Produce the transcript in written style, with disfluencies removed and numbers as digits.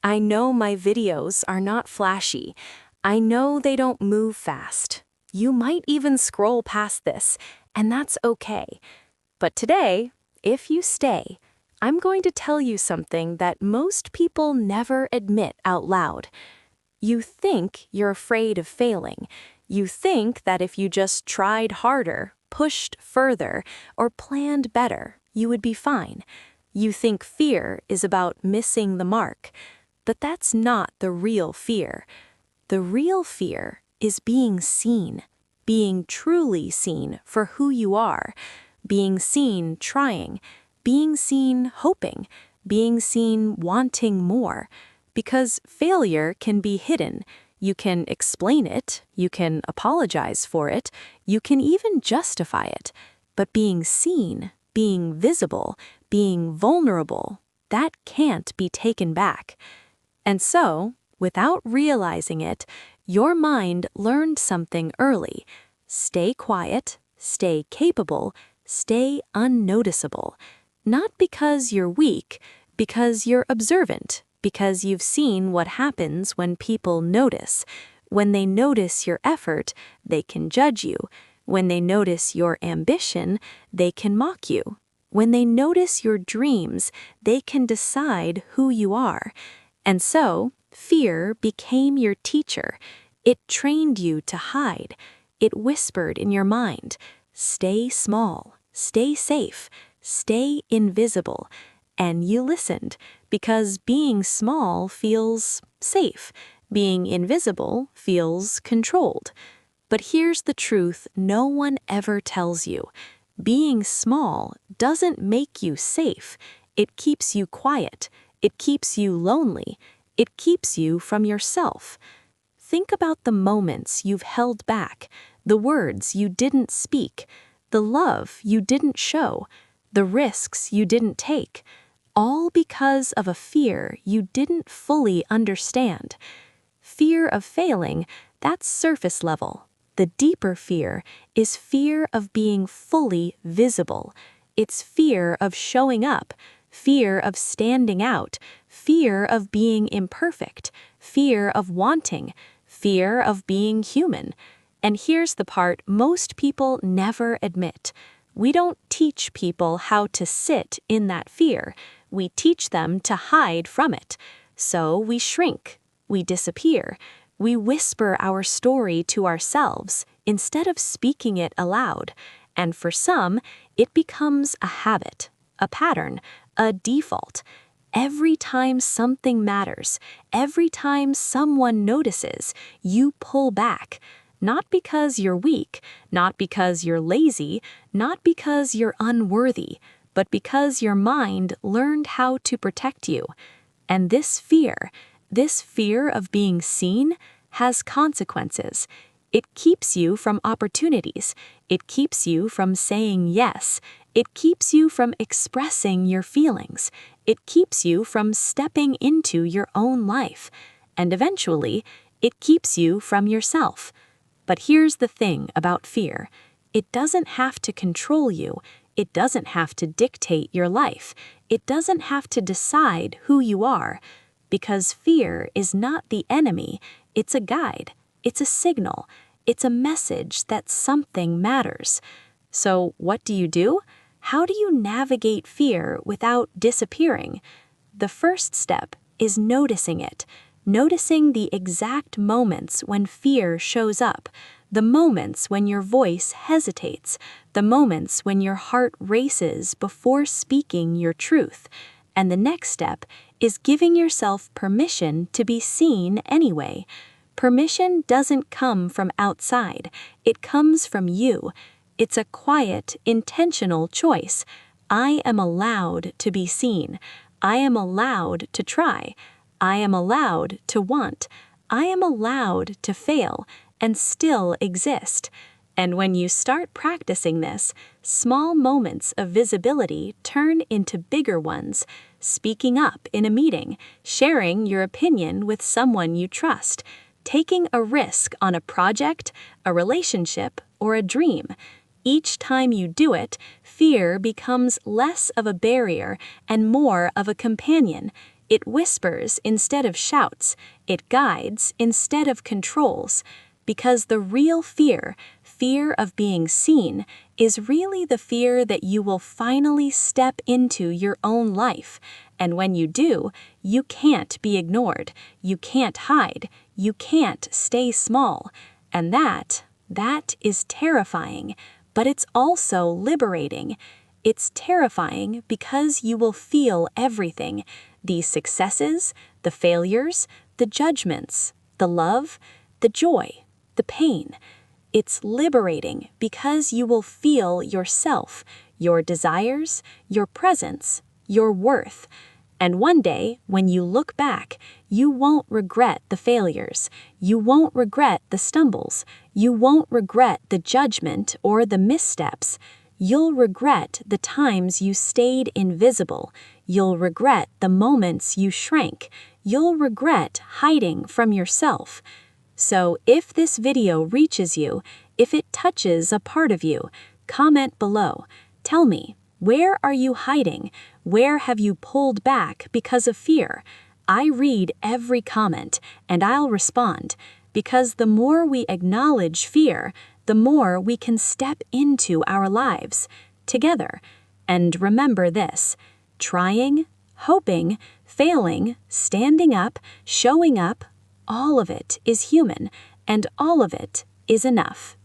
I know my videos are not flashy. I know they don't move fast. You might even scroll past this, and that's okay. But today, if you stay, I'm going to tell you something that most people never admit out loud. You think you're afraid of failing. You think that if you just tried harder, pushed further, or planned better, you would be fine. You think fear is about missing the mark. But that's not the real fear. The real fear is being seen, being truly seen for who you are, being seen trying, being seen hoping, being seen wanting more. Because failure can be hidden. You can explain it, you can apologize for it, you can even justify it. But being seen, being visible, being vulnerable, that can't be taken back. And so, without realizing it, your mind learned something early. Stay quiet, stay capable, stay unnoticeable. Not because you're weak, because you're observant, because you've seen what happens when people notice. When they notice your effort, they can judge you. When they notice your ambition, they can mock you. When they notice your dreams, they can decide who you are. And so, fear became your teacher. It trained you to hide. It whispered in your mind, stay small, stay safe, stay invisible. And you listened, because being small feels safe. Being invisible feels controlled. But here's the truth no one ever tells you. Being small doesn't make you safe. It keeps you quiet. It keeps you lonely. It keeps you from yourself. Think about the moments you've held back, the words you didn't speak, the love you didn't show, the risks you didn't take, all because of a fear you didn't fully understand. Fear of failing, that's surface level. The deeper fear is fear of being fully visible. It's fear of showing up, fear of standing out, fear of being imperfect, fear of wanting, fear of being human. And here's the part most people never admit. We don't teach people how to sit in that fear. We teach them to hide from it. So we shrink, we disappear, we whisper our story to ourselves instead of speaking it aloud. And for some, it becomes a habit, a pattern, a default. Every time something matters, every time someone notices, you pull back. Not because you're weak, not because you're lazy, not because you're unworthy, but because your mind learned how to protect you. And this fear of being seen, has consequences. It keeps you from opportunities. It keeps you from saying yes. It keeps you from expressing your feelings. It keeps you from stepping into your own life. And eventually, it keeps you from yourself. But here's the thing about fear. It doesn't have to control you. It doesn't have to dictate your life. It doesn't have to decide who you are. Because fear is not the enemy. It's a guide. It's a signal. It's a message that something matters. So what do? How do you navigate fear without disappearing? The first step is noticing it. Noticing the exact moments when fear shows up. The moments when your voice hesitates. The moments when your heart races before speaking your truth. And the next step is giving yourself permission to be seen anyway. Permission doesn't come from outside. It comes from you. It's a quiet, intentional choice. I am allowed to be seen. I am allowed to try. I am allowed to want. I am allowed to fail and still exist. And when you start practicing this, small moments of visibility turn into bigger ones. Speaking up in a meeting, sharing your opinion with someone you trust, taking a risk on a project, a relationship, or a dream. Each time you do it, fear becomes less of a barrier and more of a companion. It whispers instead of shouts. It guides instead of controls. Because the real fear, fear of being seen, is really the fear that you will finally step into your own life. And when you do, you can't be ignored. You can't hide. You can't stay small. And that is terrifying, but it's also liberating. It's terrifying because you will feel everything: the successes, the failures, the judgments, the love, the joy, the pain. It's liberating because you will feel yourself, your desires, your presence, your worth. And one day, when you look back, you won't regret the failures. You won't regret the stumbles. You won't regret the judgment or the missteps. You'll regret the times you stayed invisible. You'll regret the moments you shrank. You'll regret hiding from yourself. So if this video reaches you, if it touches a part of you, comment below. Tell me, where are you hiding? Where have you pulled back because of fear? I read every comment, and I'll respond, because the more we acknowledge fear, the more we can step into our lives together. And remember this: trying, hoping, failing, standing up, showing up, all of it is human, and all of it is enough.